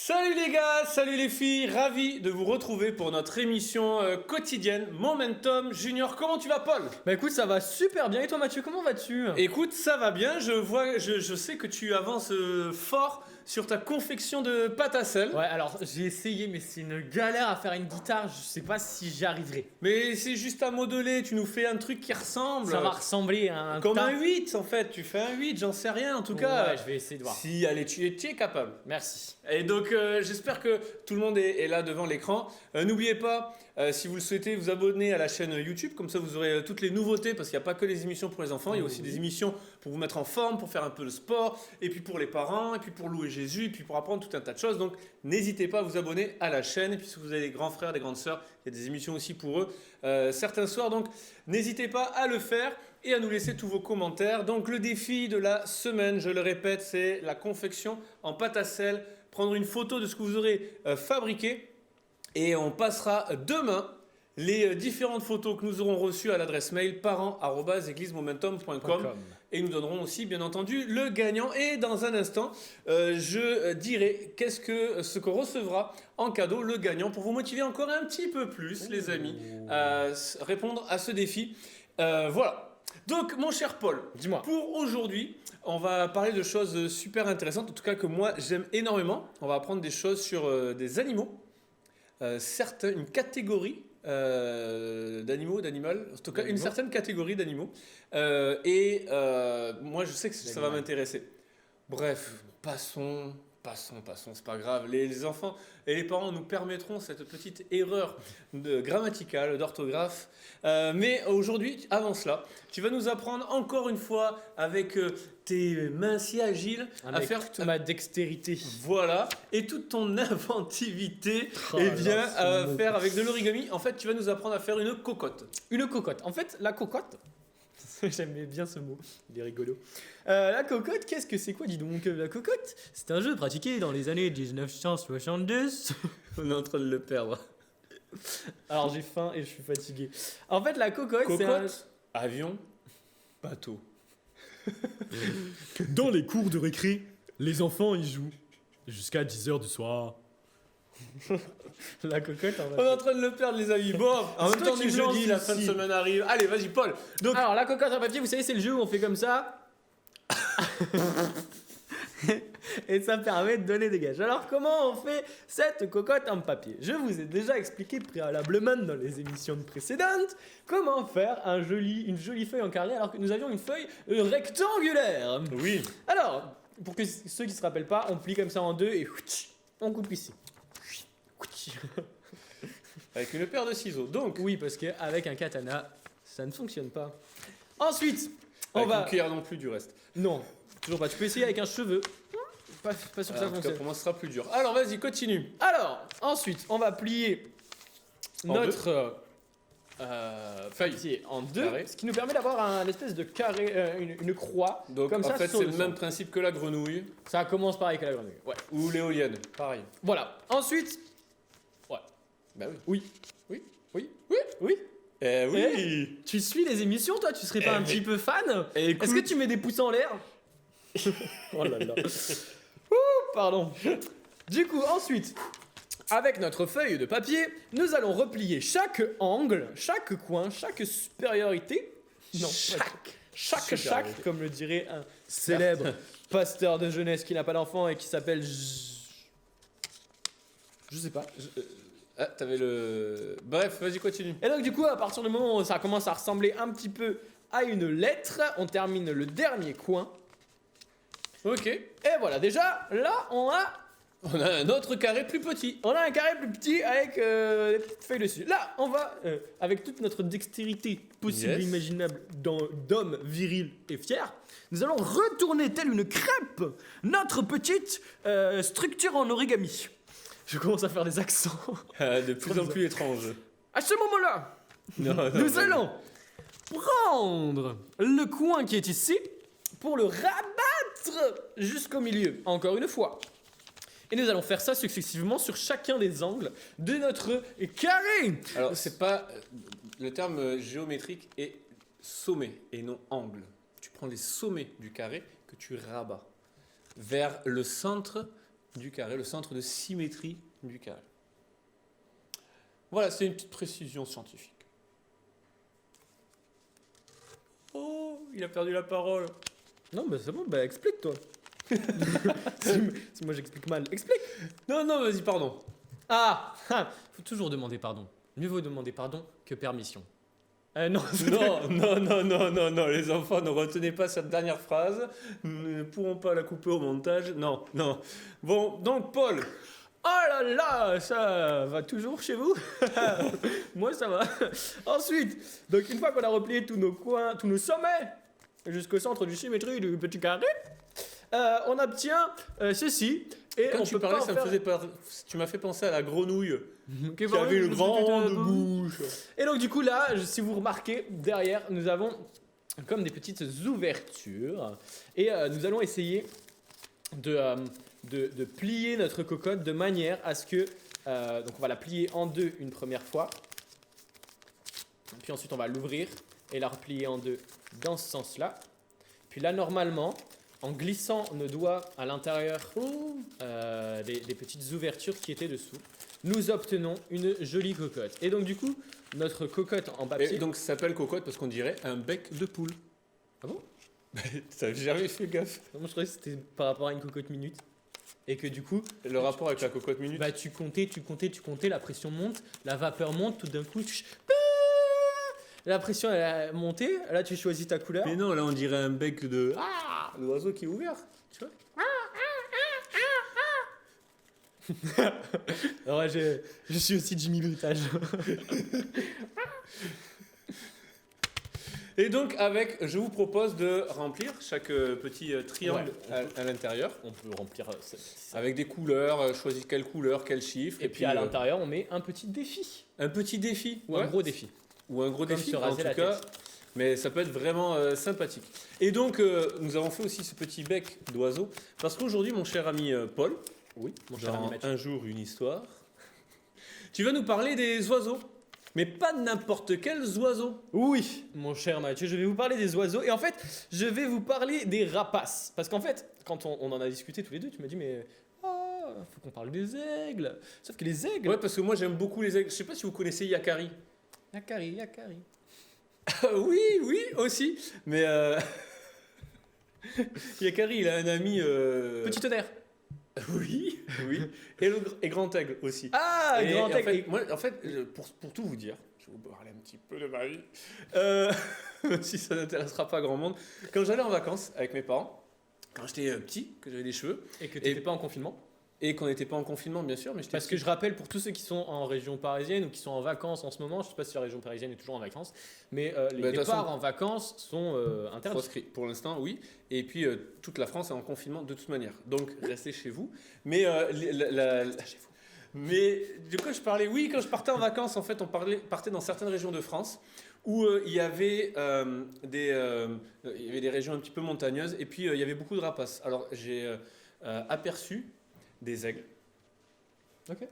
Salut les gars, salut les filles, ravi de vous retrouver pour notre émission quotidienne Momentum Junior. Comment tu vas, Paul? Bah écoute, ça va super bien. Et toi, Mathieu, comment vas-tu? Écoute, ça va bien, je sais que tu avances fort sur ta confection de pâte à sel. Ouais, alors j'ai essayé, mais c'est une galère à faire une guitare. Je sais pas si j'y arriverai. Mais c'est juste à modeler, tu nous fais un truc qui ressemble. Ça va ressembler à un comme tas. un 8 en fait, tu fais un 8, j'en sais rien en tout cas. Ouais, je vais essayer de voir. Si, allez, tu es capable. Merci. Et donc j'espère que tout le monde est là devant l'écran. N'oubliez pas, si vous le souhaitez, vous abonner à la chaîne YouTube, comme ça vous aurez toutes les nouveautés, parce qu'il n'y a pas que les émissions pour les enfants, il y a aussi des émissions pour vous mettre en forme, pour faire un peu de sport, et puis pour les parents, et puis pour louer Jésus, et puis pour apprendre tout un tas de choses. Donc n'hésitez pas à vous abonner à la chaîne, et puis si vous avez des grands frères, des grandes sœurs, il y a des émissions aussi pour eux certains soirs, donc n'hésitez pas à le faire. Et à nous laisser tous vos commentaires. Donc le défi de la semaine, je le répète, c'est la confection en pâte à sel. Prendre une photo de ce que vous aurez fabriqué. Et on passera demain les différentes photos que nous aurons reçues à l'adresse mail parents@eglisemomentum.com. Et nous donnerons aussi, bien entendu, le gagnant. Et dans un instant, je dirai ce qu'on recevra en cadeau, le gagnant, pour vous motiver encore un petit peu plus, les amis, à répondre à ce défi. Voilà. Donc, mon cher Paul, dis-moi. Pour aujourd'hui, on va parler de choses super intéressantes, en tout cas que moi j'aime énormément. On va apprendre des choses sur des animaux, une catégorie d'animaux, en tout cas une certaine catégorie d'animaux. Moi je sais que ça va m'intéresser. Bref, passons, c'est pas grave. Les enfants et les parents nous permettront cette petite erreur grammaticale, d'orthographe. Mais aujourd'hui, avant cela, tu vas nous apprendre encore une fois avec tes mains si agiles à faire toute ma dextérité. Voilà, et toute ton inventivité, à faire avec de l'origami. En fait, tu vas nous apprendre à faire une cocotte. Une cocotte. En fait, la cocotte. J'aimais bien ce mot, il est rigolo. La cocotte, qu'est-ce que c'est quoi, dis donc? La cocotte, c'est un jeu pratiqué dans les années 1972. On est en train de le perdre. Alors j'ai faim et je suis fatigué. En fait, la cocotte, c'est avion, bateau. Dans les cours de récré, les enfants y jouent jusqu'à 10h du soir. La cocotte, on est en train de le perdre, les amis. Bon, en même temps du jeudi, la fin de semaine arrive. Allez, vas-y, Paul. Donc, alors, la cocotte en papier, vous savez, c'est le jeu où on fait comme ça. Et ça permet de donner des gages. Alors, comment on fait cette cocotte en papier? Je vous ai déjà expliqué préalablement dans les émissions précédentes comment faire une jolie feuille en carré alors que nous avions une feuille rectangulaire. Oui. Alors, pour que ceux qui ne se rappellent pas, on plie comme ça en deux et on coupe ici. Avec une paire de ciseaux. Donc, oui, parce qu'avec un katana, ça ne fonctionne pas. Ensuite, avec une cuillère non plus du reste. Non, toujours pas. Tu peux essayer avec un cheveu. Pas sûr que ça fonctionne. Pour moi, ce sera plus dur. Alors, vas-y, continue. Alors, ensuite, on va plier notre feuille en deux, carré. Ce qui nous permet d'avoir un espèce de carré, une croix. Donc, comme en ça, fait, c'est le même principe que la grenouille. Ça commence pareil que la grenouille. Ouais. Ou l'éolienne, pareil. Voilà. Ensuite, bah oui. Oui. Oui. Oui. Oui. Oui. Tu suis les émissions, toi? Tu serais pas un petit peu fan? Écoute... Est-ce que tu mets des pouces en l'air? Oh là là. Pardon. Du coup, ensuite, avec notre feuille de papier, nous allons replier chaque angle, chaque coin, chaque supériorité. Non, chaque, comme le dirait un célèbre pasteur de jeunesse qui n'a pas d'enfant et qui s'appelle... Je sais pas. Ah, t'avais le... Bref, vas-y, continue. Et donc du coup, à partir du moment où ça commence à ressembler un petit peu à une lettre, on termine le dernier coin. Ok. Et voilà, déjà, là, on a un autre carré plus petit. On a un carré plus petit avec des petites feuilles dessus. Là, on va, avec toute notre dextérité possible et imaginable d'homme viril et fier, nous allons retourner telle une crêpe notre petite structure en origami. Je commence à faire des accents. De plus en plus étranges. À ce moment-là, nous allons prendre le coin qui est ici pour le rabattre jusqu'au milieu, encore une fois. Et nous allons faire ça successivement sur chacun des angles de notre carré. Alors, c'est pas... Le terme géométrique est sommet et non angle. Tu prends les sommets du carré que tu rabats vers le centre du carré, le centre de symétrie du carré. Voilà, c'est une petite précision scientifique. Oh, il a perdu la parole. Non, mais c'est bon, bah explique toi. si moi j'explique mal, explique. Non, vas-y, pardon. Faut toujours demander pardon. Mieux vaut demander pardon que permission. Non, Non, les enfants, ne retenez pas cette dernière phrase. Nous ne pourrons pas la couper au montage. Non. Bon, donc Paul. Oh là là, ça va toujours chez vous? Moi ça va. Ensuite, donc une fois qu'on a replié tous nos coins, tous nos sommets jusqu'au centre du symétrie du petit carré, on obtient ceci. Et Quand on tu peut parlais, pas en ça me faire- faisait peur. Tu m'as fait penser à la grenouille Qui qui avait une grande bouche. Et donc du coup là, si vous remarquez, derrière, nous avons comme des petites ouvertures. Et nous allons essayer de plier notre cocotte de manière à ce que... donc on va la plier en deux une première fois. Puis ensuite on va l'ouvrir et la replier en deux dans ce sens-là. Puis là normalement, en glissant nos doigts à l'intérieur des petites ouvertures qui étaient dessous, nous obtenons une jolie cocotte. Et donc du coup, notre cocotte en papier... Et donc ça s'appelle cocotte parce qu'on dirait un bec de poule. Ah bon? T'as jamais fait gaffe. Moi je croyais que c'était par rapport à une cocotte minute. Et que du coup, Le rapport avec la cocotte minute. bah, tu comptais, la pression monte, la vapeur monte, tout d'un coup, la pression elle a monté, là tu choisis ta couleur. Mais non, là on dirait un bec de l'oiseau qui est ouvert. Tu vois? Alors ouais, je suis aussi Jimmy Brutage. Et donc je vous propose de remplir chaque petit triangle à l'intérieur On peut remplir ça. avec des couleurs. Choisis quelle couleur, quel chiffre. Et puis à l'intérieur, on met un petit défi. un petit défi Ou un gros défi. ou un gros Comme défi se en raser tout la cas. tête. Mais ça peut être vraiment sympathique. Et donc nous avons fait aussi ce petit bec d'oiseau parce qu'aujourd'hui mon cher ami Paul, Oui, mon cher ami dans Mathieu. Un jour une histoire, tu vas nous parler des oiseaux. Mais pas de n'importe quels oiseaux. Oui, mon cher Mathieu, je vais vous parler des oiseaux. Et en fait, je vais vous parler des rapaces. Parce qu'en fait, quand on en a discuté tous les deux, tu m'as dit, mais faut qu'on parle des aigles. Sauf que les aigles... Ouais, parce que moi j'aime beaucoup les aigles. Je sais pas si vous connaissez Yakari. Yakari. Oui, aussi. Mais Yakari, il a un ami. Petit tonnerre. Oui. Et grand aigle aussi. Ah, Et grand en aigle. fait, moi, pour tout vous dire, je vais vous parler un petit peu de ma vie, même si ça n'intéressera pas grand monde. Quand j'allais en vacances avec mes parents, quand j'étais petit, que j'avais des cheveux, Et que tu n'étais pas en confinement. et qu'on n'était pas en confinement, bien sûr, mais j'étais Parce que je rappelle pour tous ceux qui sont en région parisienne ou qui sont en vacances en ce moment, je ne sais pas si la région parisienne est toujours en vacances, mais les Bah, de toute départs façon, en vacances sont interdits. proscrit. Pour l'instant, oui. Et puis, toute la France est en confinement de toute manière. Donc, restez chez vous. Mais, mais de quoi je parlais? Oui, quand je partais en vacances, en fait, partait dans certaines régions de France où il y avait des régions un petit peu montagneuses et puis il y avait beaucoup de rapaces. Alors, j'ai aperçu des aigles. Ok.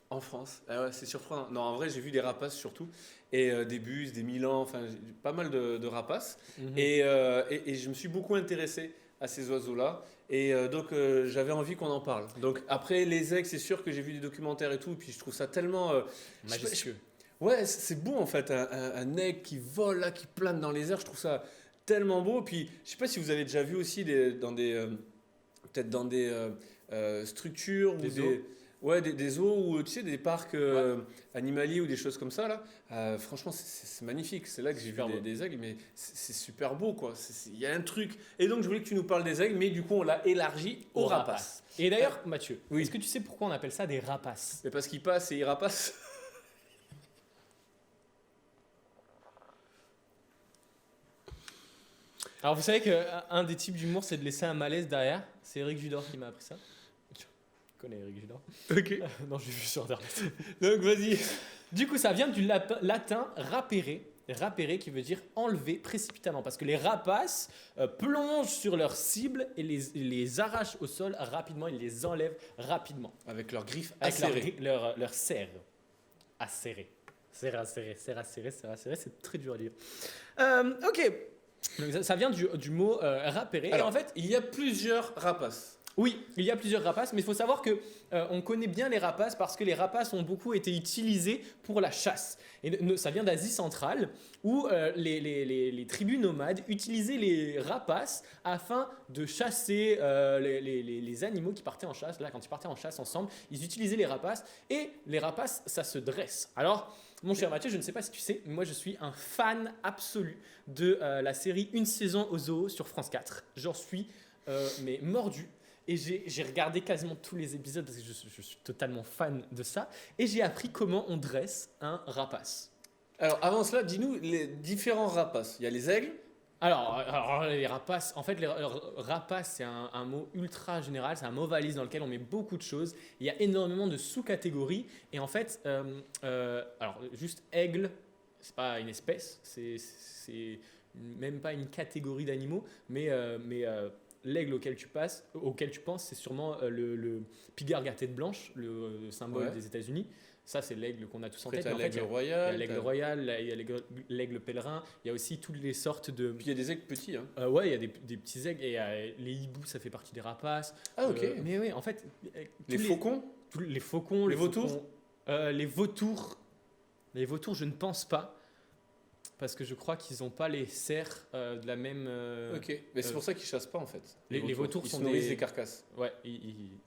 En France. Ah ouais, c'est surprenant. Non, en vrai, j'ai vu des rapaces surtout. Et des bus, des milans, enfin, j'ai pas mal de rapaces. Mhm. Et je me suis beaucoup intéressé à ces oiseaux-là. Et donc, j'avais envie qu'on en parle. Donc, après, les aigles, c'est sûr que j'ai vu des documentaires et tout. Et puis, je trouve ça tellement... Majestueux. Ouais, c'est beau en fait, un aigle qui vole là, qui plane dans les airs. Je trouve ça tellement beau. Puis, je sais pas si vous avez déjà vu aussi peut-être dans des structures ou Des zoos. Ouais, des zoos ou tu sais, des parcs animaliers ou des choses comme ça là. Franchement, c'est magnifique. C'est là que j'ai vu Super beau. des aigles, mais c'est super beau quoi. Il y a un truc. Et donc, je voulais que tu nous parles des aigles, mais du coup, on l'a élargi aux rapaces. Et d'ailleurs, Mathieu, Oui. est-ce que tu sais pourquoi on appelle ça des rapaces? Mais parce qu'ils passent et ils rapassent. Alors vous savez qu'un des types d'humour, c'est de laisser un malaise derrière. C'est Eric Judor qui m'a appris ça. Tu connais Eric Judor? Ok. Non, je l'ai vu sur Internet. Donc, vas-y. Du coup, ça vient du latin rapere qui veut dire enlever précipitamment. Parce que les rapaces plongent sur leur cible et les arrachent au sol rapidement, ils les enlèvent rapidement. Avec leurs griffes Avec acérées. leur serre acérée. Serre acérée, c'est très dur à dire. Ok, donc ça vient du mot rapere. Et Alors, en fait, il y a plusieurs rapaces. Oui, il y a plusieurs rapaces, mais il faut savoir que on connaît bien les rapaces parce que les rapaces ont beaucoup été utilisés pour la chasse. Et ça vient d'Asie centrale, où les tribus nomades utilisaient les rapaces afin de chasser les animaux qui partaient en chasse. Là, quand ils partaient en chasse ensemble, ils utilisaient les rapaces, et les rapaces, ça se dresse. Alors, mon cher Mathieu, je ne sais pas si tu sais, mais moi je suis un fan absolu de la série Une saison au zoo sur France 4. J'en suis mais mordu. Et j'ai regardé quasiment tous les épisodes parce que je suis totalement fan de ça. Et j'ai appris comment on dresse un rapace. Alors, avant cela, dis-nous les différents rapaces. Il y a les aigles. Alors, les rapaces, en fait, les rapaces, c'est un mot ultra général, c'est un mot valise dans lequel on met beaucoup de choses. Il y a énormément de sous-catégories. Et en fait, alors, juste aigle, c'est pas une espèce, c'est même pas une catégorie d'animaux, mais l'aigle auquel tu penses, c'est sûrement le pigard à tête blanche, le symbole des États-Unis. Ça, c'est l'aigle qu'on a tous en tête. En fait, il y a l'aigle royal, il y a l'aigle pèlerin, il y a aussi toutes les sortes de... Puis il y a des aigles petits. Hein. Ouais, il y a des petits aigles, et les hiboux, ça fait partie des rapaces. Ah, ok. Mais oui, en fait... Les faucons. Les faucons, les vautours. Les vautours, je ne pense pas. Parce que je crois qu'ils n'ont pas les cerfs de la même... Ok, mais c'est pour ça qu'ils chassent pas en fait. Les vautours ils sont se nourrissent des carcasses. Ouais,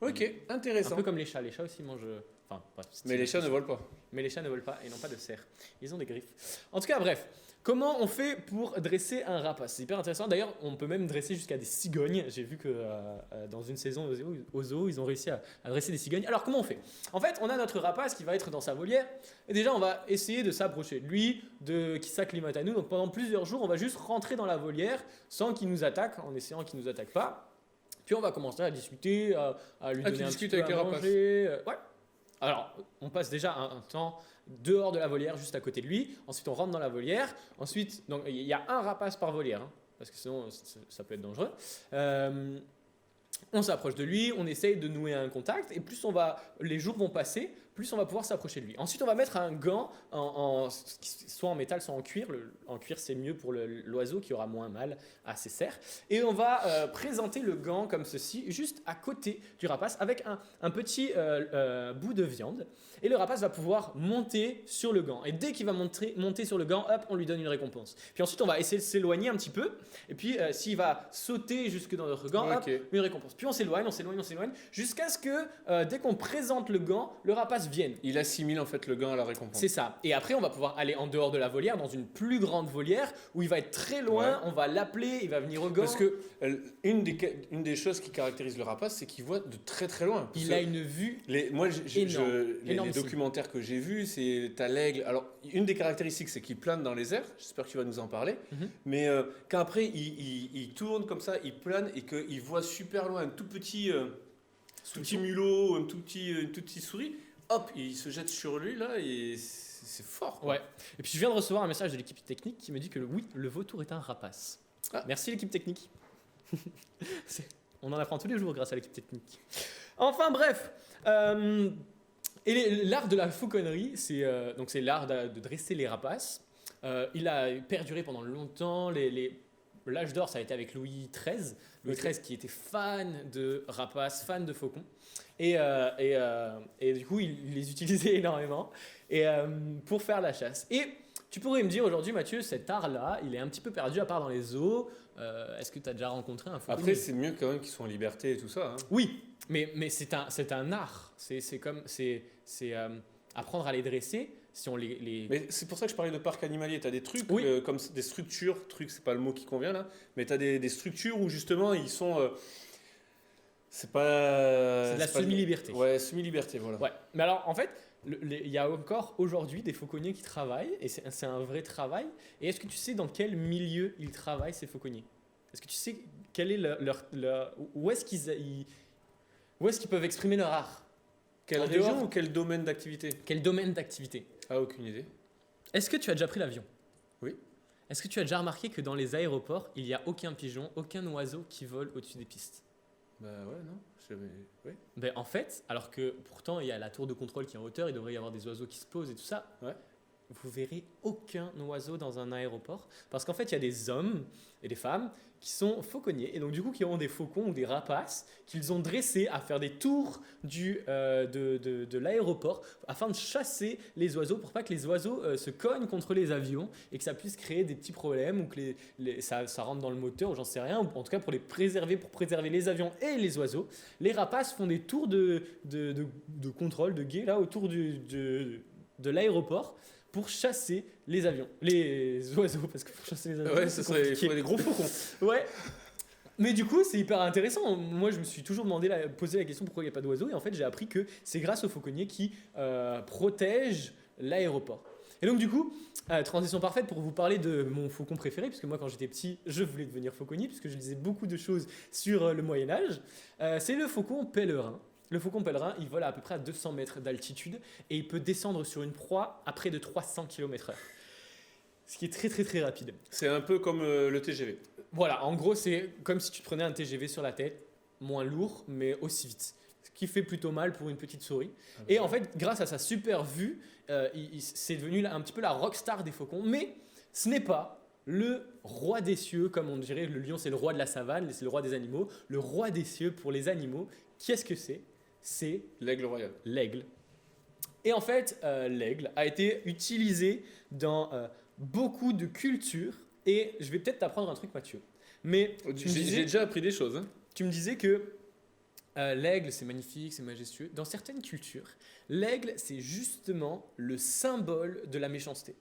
ok, intéressant. Un peu comme les chats. Les chats aussi mangent... Enfin, mais les chats ne volent pas. Mais les chats ne volent pas et n'ont pas de cerfs. Ils ont des griffes. En tout cas, bref. Comment on fait pour dresser un rapace? C'est hyper intéressant. D'ailleurs, on peut même dresser jusqu'à des cigognes. J'ai vu que dans une saison au zoo, ils ont réussi à dresser des cigognes. Alors, comment on fait? En fait, on a notre rapace qui va être dans sa volière. Et déjà, on va essayer de s'approcher de lui, qui s'acclimate à nous. Donc, pendant plusieurs jours, on va juste rentrer dans la volière sans qu'il nous attaque, en essayant qu'il ne nous attaque pas. Puis, on va commencer à discuter, à lui donner un petit peu à manger. Ouais. Alors, on passe déjà un temps dehors de la volière, juste à côté de lui. Ensuite, on rentre dans la volière. Ensuite, donc il y a un rapace par volière, hein, parce que sinon, ça peut être dangereux. On s'approche de lui, on essaye de nouer un contact, et plus les jours vont passer, plus on va pouvoir s'approcher de lui. Ensuite, on va mettre un gant, soit en métal, soit en cuir. En cuir, c'est mieux pour l'oiseau qui aura moins mal à ses serres. Et on va présenter le gant comme ceci, juste à côté du rapace, avec un petit bout de viande. Et le rapace va pouvoir monter sur le gant. Et dès qu'il va monter sur le gant, hop, on lui donne une récompense. Puis ensuite, on va essayer de s'éloigner un petit peu. Et puis, s'il va sauter jusque dans notre gant, hop, une récompense. Puis on s'éloigne, jusqu'à ce que, dès qu'on présente le gant, le rapace vienne. Il assimile en fait le gant à la récompense. C'est ça. Et après, on va pouvoir aller en dehors de la volière, dans une plus grande volière, où il va être très loin, on va l'appeler, il va venir au gant. Parce que une des choses qui caractérise le rapace, c'est qu'il voit de très très loin. Il a une vue les documentaires que j'ai vus, c'est t'as l'aigle. Alors, une des caractéristiques, c'est qu'il plane dans les airs. J'espère que tu vas nous en parler. Mais quand après, il tourne comme ça, il plane et qu'il voit super loin un tout petit mulot, une toute petite souris. Hop, il se jette sur lui là et c'est fort. Quoi. Ouais. Et puis je viens de recevoir un message de l'équipe technique qui me dit que oui, le vautour est un rapace. Ah. Merci l'équipe technique. On en apprend tous les jours grâce à l'équipe technique. Enfin bref. Et l'art de la fauconnerie, c'est l'art de dresser les rapaces. Il a perduré pendant longtemps. L'âge d'or, ça a été avec Louis XIII. Louis XIII qui était fan de rapaces, fan de faucons. Et du coup, il les utilisait énormément pour faire la chasse. Et tu pourrais me dire aujourd'hui, Mathieu, cet art-là, il est un petit peu perdu à part dans les zoos. Est-ce que tu as déjà rencontré un fauconnier? Après, c'est mieux quand même qu'ils soient en liberté et tout ça. Hein. Oui, mais c'est un art. C'est apprendre à les dresser. Si on Mais c'est pour ça que je parlais de parc animalier. Tu as des trucs comme des structures, c'est pas le mot qui convient là, mais tu as des structures où justement ils sont. C'est de la semi-liberté. Ouais, semi-liberté, voilà. Ouais. Mais alors, en fait, il y a encore aujourd'hui des fauconniers qui travaillent, et c'est un vrai travail. Et est-ce que tu sais dans quel milieu ils travaillent, ces fauconniers? Est-ce que tu sais quel est où est-ce qu'ils peuvent exprimer leur art? Quelle région ou quel domaine d'activité? Quel domaine d'activité? Ah, aucune idée. Est-ce que tu as déjà pris l'avion? Oui. Est-ce que tu as déjà remarqué que dans les aéroports, il n'y a aucun pigeon, aucun oiseau qui vole au-dessus des pistes? Bah ouais, non. Ouais. Ben en fait, alors que pourtant il y a la tour de contrôle qui est en hauteur, il devrait y avoir des oiseaux qui se posent et tout ça. Ouais. vous verrez aucun oiseau dans un aéroport. Parce qu'en fait, il y a des hommes et des femmes qui sont fauconniers. Et donc, du coup, qui ont des faucons ou des rapaces qu'ils ont dressés à faire des tours de l'aéroport afin de chasser les oiseaux pour pas que les oiseaux se cognent contre les avions et que ça puisse créer des petits problèmes ou que ça rentre dans le moteur ou j'en sais rien. Ou en tout cas, pour préserver les avions et les oiseaux. Les rapaces font des tours de contrôle, de guet, là, autour de l'aéroport pour chasser les oiseaux, parce que pour chasser les avions, Ouais, il faudrait des gros faucons. Ouais. Mais du coup, c'est hyper intéressant. Moi, je me suis toujours posé la question pourquoi il n'y a pas d'oiseaux. Et en fait, j'ai appris que c'est grâce aux fauconniers qui protègent l'aéroport. Et donc, du coup, transition parfaite pour vous parler de mon faucon préféré, puisque moi, quand j'étais petit, je voulais devenir fauconnier, puisque je lisais beaucoup de choses sur le Moyen-Âge. C'est le faucon pèlerin. Le faucon pèlerin, il vole à peu près à 200 mètres d'altitude et il peut descendre sur une proie à près de 300 km/h. Ce qui est très très très rapide. C'est un peu comme le TGV. Voilà, en gros, c'est comme si tu te prenais un TGV sur la tête, moins lourd, mais aussi vite. Ce qui fait plutôt mal pour une petite souris. Et en fait, grâce à sa super vue, c'est devenu un petit peu la rockstar des faucons. Mais ce n'est pas le roi des cieux, comme on dirait, le lion c'est le roi de la savane, c'est le roi des animaux. Le roi des cieux pour les animaux, qu'est-ce que c'est ? C'est l'aigle royal. L'aigle. Et en fait, l'aigle a été utilisé dans beaucoup de cultures. Et je vais peut-être t'apprendre un truc, Mathieu. Mais j'ai déjà appris des choses. Hein. Tu me disais que l'aigle, c'est magnifique, c'est majestueux. Dans certaines cultures, l'aigle, c'est justement le symbole de la méchanceté.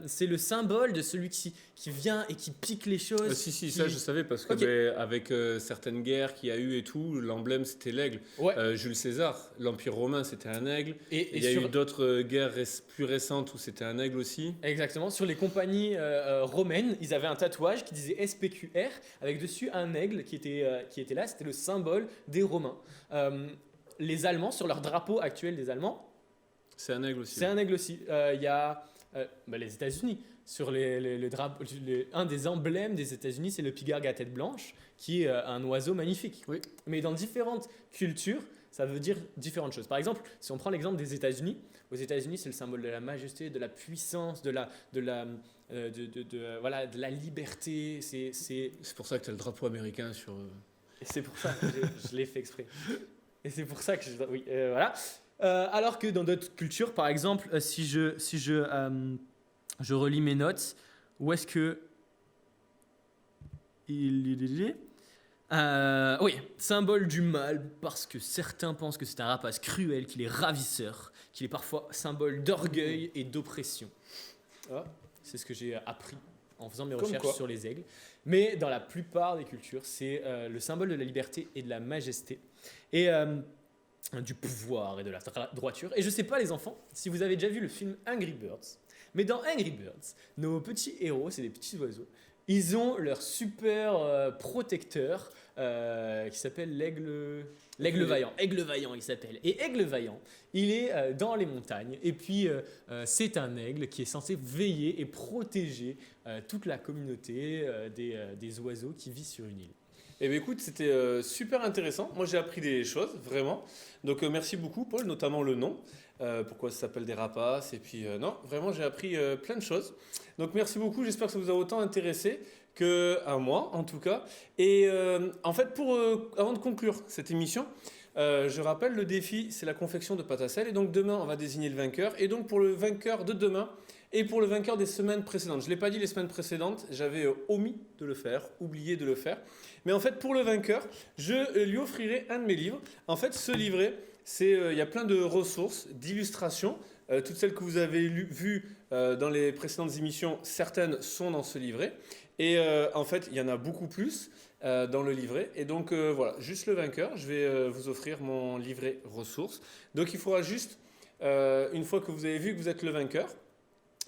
C'est le symbole de celui qui vient et qui pique les choses. Ça je savais parce que avec certaines guerres qu'il y a eu et tout, l'emblème c'était l'aigle. Ouais. Jules César, l'Empire romain c'était un aigle. Et il y a eu d'autres guerres plus récentes où c'était un aigle aussi. Exactement. Sur les compagnies romaines, ils avaient un tatouage qui disait SPQR avec dessus un aigle qui était là. C'était le symbole des Romains. Les Allemands, sur leur drapeau actuel des Allemands, c'est un aigle aussi. C'est un aigle aussi. Il y a les États-Unis. Sur un des emblèmes des États-Unis, c'est le pigargue à tête blanche, qui est un oiseau magnifique. Oui. Mais dans différentes cultures, ça veut dire différentes choses. Par exemple, si on prend l'exemple des États-Unis, aux États-Unis, c'est le symbole de la majesté, de la puissance, de la liberté. C'est pour ça que tu as le drapeau américain sur. Et c'est pour ça que je l'ai fait exprès. Et c'est pour ça que voilà. Alors que dans d'autres cultures, par exemple, si je relis mes notes, où est-ce que oui, symbole du mal, parce que certains pensent que c'est un rapace cruel, qu'il est ravisseur, qu'il est parfois symbole d'orgueil et d'oppression. C'est ce que j'ai appris en faisant mes recherches sur les aigles. Mais dans la plupart des cultures, c'est le symbole de la liberté et de la majesté. Et du pouvoir et de la droiture. Et je sais pas les enfants, si vous avez déjà vu le film Angry Birds, mais dans Angry Birds, nos petits héros, c'est des petits oiseaux, ils ont leur super protecteur qui s'appelle l'aigle vaillant. Aigle vaillant, il s'appelle. Et Aigle vaillant, il est dans les montagnes. Et puis, c'est un aigle qui est censé veiller et protéger toute la communauté des oiseaux qui vivent sur une île. Eh bien écoute, c'était super intéressant. Moi j'ai appris des choses, vraiment. Donc merci beaucoup Paul, notamment le nom. Pourquoi ça s'appelle des rapaces. Et puis non, vraiment j'ai appris plein de choses. Donc merci beaucoup, j'espère que ça vous a autant intéressé qu'à moi en tout cas. Et en fait, avant de conclure cette émission, je rappelle le défi, c'est la confection de pâte à sel. Et donc demain on va désigner le vainqueur. Et donc pour le vainqueur de demain, et pour le vainqueur des semaines précédentes. Je ne l'ai pas dit les semaines précédentes, j'avais omis de le faire, oublié de le faire. Mais en fait, pour le vainqueur, je lui offrirai un de mes livres. En fait, ce livret, il y a plein de ressources, d'illustrations. Toutes celles que vous avez vues dans les précédentes émissions, certaines sont dans ce livret. Et en fait, il y en a beaucoup plus dans le livret. Et donc, voilà, juste le vainqueur, je vais vous offrir mon livret ressources. Donc, il faudra juste, une fois que vous avez vu que vous êtes le vainqueur,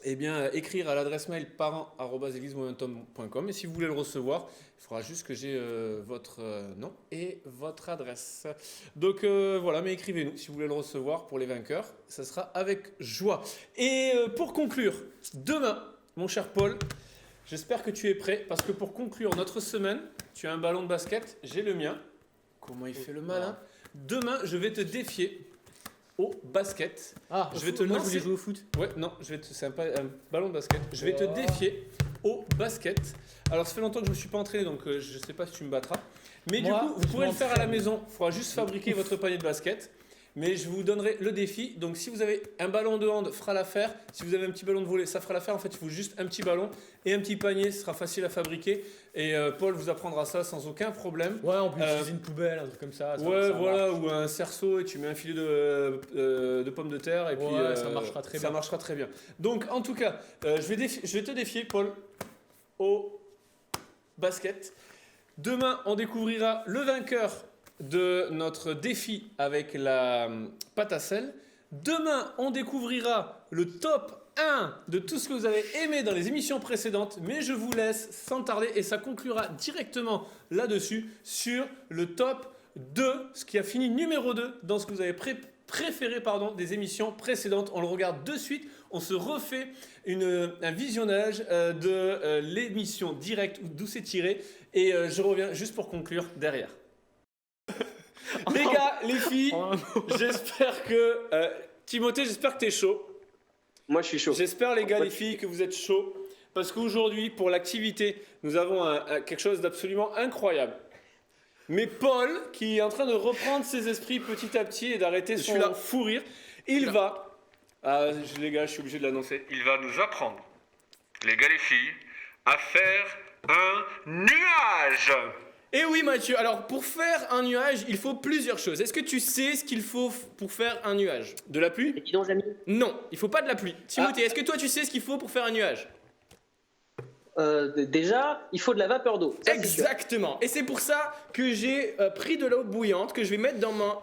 eh bien, écrire à l'adresse mail parents@eglisemomentum.com. Et si vous voulez le recevoir, il faudra juste que j'ai votre nom et votre adresse. Donc voilà, mais écrivez-nous si vous voulez le recevoir pour les vainqueurs. Ça sera avec joie. Et pour conclure, demain, mon cher Paul, j'espère que tu es prêt parce que pour conclure notre semaine, tu as un ballon de basket, j'ai le mien. Comment il fait le malin. Demain, je vais te défier au basket. Ah, je vais te moi je lancer. voulais jouer au foot. Ouais, non, c'est un ballon de basket. Je vais te défier au basket. Alors, ça fait longtemps que je me suis pas entraîné, donc je sais pas si tu me battras. Mais Moi, du coup, vous je pourrez le faire à la m'entraîne. maison. Il faudra juste fabriquer votre panier de basket. Mais je vous donnerai le défi. Donc, si vous avez un ballon de hand, fera l'affaire. Si vous avez un petit ballon de volley, ça fera l'affaire. En fait, il faut juste un petit ballon et un petit panier. Ce sera facile à fabriquer. Et Paul vous apprendra ça sans aucun problème. Ouais, on peut utiliser une poubelle, un truc comme ça. Ouais, ça voilà, marche. ou un cerceau et tu mets un filet de pommes de terre et puis Ouais, ça marchera très ça bien. marchera très bien. Donc, en tout cas, je vais te défier, Paul, au basket. Demain, on découvrira le vainqueur de notre défi avec la pâte à sel. Demain, on découvrira le top 1 de tout ce que vous avez aimé dans les émissions précédentes, mais je vous laisse sans tarder et ça conclura directement là-dessus sur le top 2, ce qui a fini numéro 2 dans ce que vous avez préféré des émissions précédentes. On le regarde de suite, on se refait un visionnage de l'émission directe d'où c'est tiré et je reviens juste pour conclure derrière. Les gars, les filles, j'espère que... Timothée, j'espère que t'es chaud. Moi, je suis chaud. J'espère, les gars, les filles, que vous êtes chauds. Parce qu'aujourd'hui, pour l'activité, nous avons quelque chose d'absolument incroyable. Mais Paul, qui est en train de reprendre ses esprits petit à petit et d'arrêter son fou rire, il va... les gars, je suis obligé de l'annoncer. Il va nous apprendre, les gars, les filles, à faire un nuage. Et oui Mathieu, alors pour faire un nuage, il faut plusieurs choses. Est-ce que tu sais ce qu'il faut pour faire un nuage? De la pluie? Et dis donc, Jamy. Non, il faut pas de la pluie. Timothée, est-ce que toi tu sais ce qu'il faut pour faire un nuage? Déjà, il faut de la vapeur d'eau. Ça, c'est sûr. Exactement. Et c'est pour ça que j'ai pris de l'eau bouillante que je vais mettre dans ma...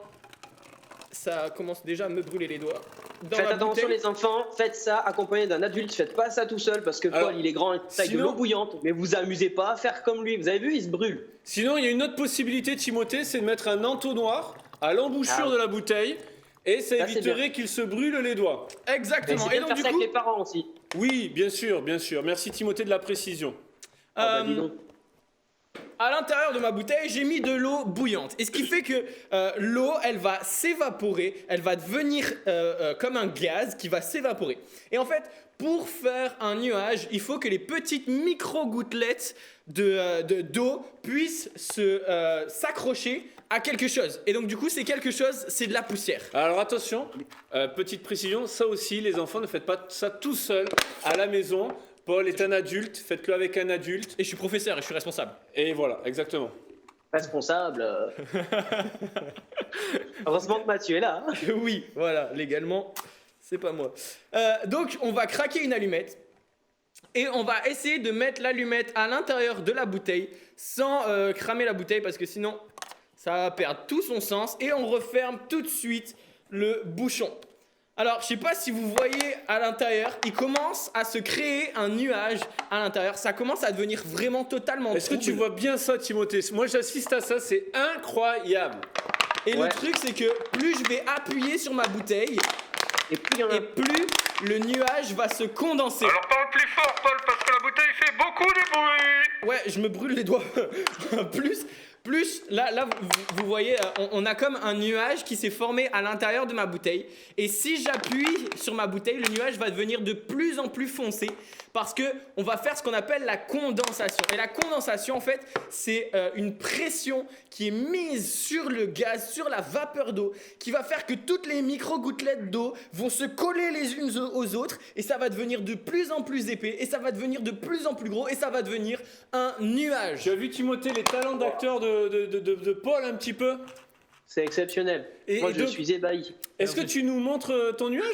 Ça commence déjà à me brûler les doigts. Dans Faites ma attention bouteille. les enfants, faites ça accompagné d'un adulte, faites pas ça tout seul parce que Alors, Paul il est grand, il taille de sinon- l'eau bouillante, mais vous amusez pas à faire comme lui, vous avez vu, il se brûle. Sinon, il y a une autre possibilité, Timothée, c'est de mettre un entonnoir à l'embouchure Ah. de la bouteille et ça Ça, c'est éviterait qu'il se brûle les doigts. Mais Exactement. c'est Et bien de donc faire du ça coup, avec les parents aussi. Oui, bien sûr, bien sûr. Merci Timothée de la précision. Ah bah, dis euh, donc. à l'intérieur de ma bouteille, j'ai mis de l'eau bouillante. Et ce qui fait que l'eau, elle va s'évaporer, elle va devenir comme un gaz qui va s'évaporer. Et en fait, pour faire un nuage, il faut que les petites micro-gouttelettes d'eau puissent s'accrocher à quelque chose. Et donc du coup, c'est quelque chose, c'est de la poussière. Alors attention, petite précision, ça aussi, les enfants, ne faites pas ça tout seul à la maison. Paul est un adulte, faites-le avec un adulte. Et je suis professeur et je suis responsable. Et voilà, exactement. Responsable. Heureusement que Mathieu est là. Hein. Oui, voilà, légalement, c'est pas moi. Donc, on va craquer une allumette et on va essayer de mettre l'allumette à l'intérieur de la bouteille sans cramer la bouteille parce que sinon, ça va perdre tout son sens et on referme tout de suite le bouchon. Alors, je sais pas si vous voyez à l'intérieur, il commence à se créer un nuage à l'intérieur. Ça commence à devenir vraiment totalement Est-ce que tu trouble. vois bien ça, Timothée? Moi, j'assiste à ça, c'est incroyable. Et Ouais. le truc, c'est que plus je vais appuyer sur ma bouteille, Et plus il y en a. et plus le nuage va se condenser. Alors parle plus fort, Paul, parce que la bouteille fait beaucoup de bruit. Ouais, je me brûle les doigts. plus, là vous voyez, on a comme un nuage qui s'est formé à l'intérieur de ma bouteille. Et si j'appuie sur ma bouteille, le nuage va devenir de plus en plus foncé parce que on va faire ce qu'on appelle la condensation. Et la condensation, en fait, c'est une pression qui est mise sur le gaz, sur la vapeur d'eau, qui va faire que toutes les micro-gouttelettes d'eau vont se coller les unes aux autres et ça va devenir de plus en plus épais et ça va devenir de plus en plus gros et ça va devenir un nuage. Tu as vu, Timothée, les talents d'acteur de Paul un petit peu? C'est exceptionnel. Et- Moi et je donc- suis ébahi. Est-ce que tu nous montres ton nuage?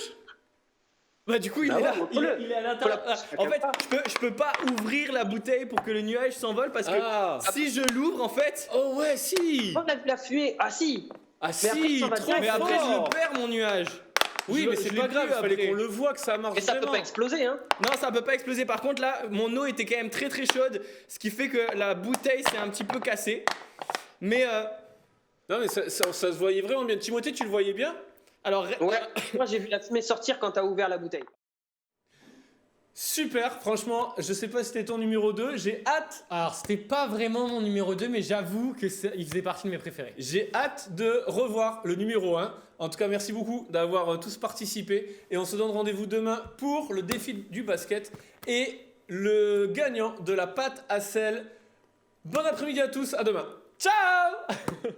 Bah du coup il Bah est ouais, là, montre-le. il est à l'intérieur. Faut la- En fait, je peux pas ouvrir la bouteille pour que le nuage s'envole parce que Ah. si je l'ouvre en fait, Oh ouais, si. Oh, la fumée. Ah si. Ah Mais après, si, ça va trop direct. mais après je fort. le perds mon nuage. Oui, Je- mais je c'est l'ai pas plus grave, il fallait après. qu'on le voit que ça marche Et ça peut vraiment. pas exploser hein. Non, ça peut pas exploser. Par contre, là, mon eau était quand même très très chaude, ce qui fait que la bouteille s'est un petit peu cassée. Mais Non, mais ça se voyait vraiment bien. Timothée, tu le voyais bien? alors, Ouais. Moi j'ai vu la fumée sortir quand t'as ouvert la bouteille. Super, franchement, je sais pas si c'était ton numéro 2, j'ai hâte. Alors, c'était pas vraiment mon numéro 2, mais j'avoue que il faisait partie de mes préférés. J'ai hâte de revoir le numéro 1. En tout cas, merci beaucoup d'avoir tous participé. Et on se donne rendez-vous demain pour le défi du basket et le gagnant de la pâte à sel. Bon après-midi à tous, à demain. Ciao.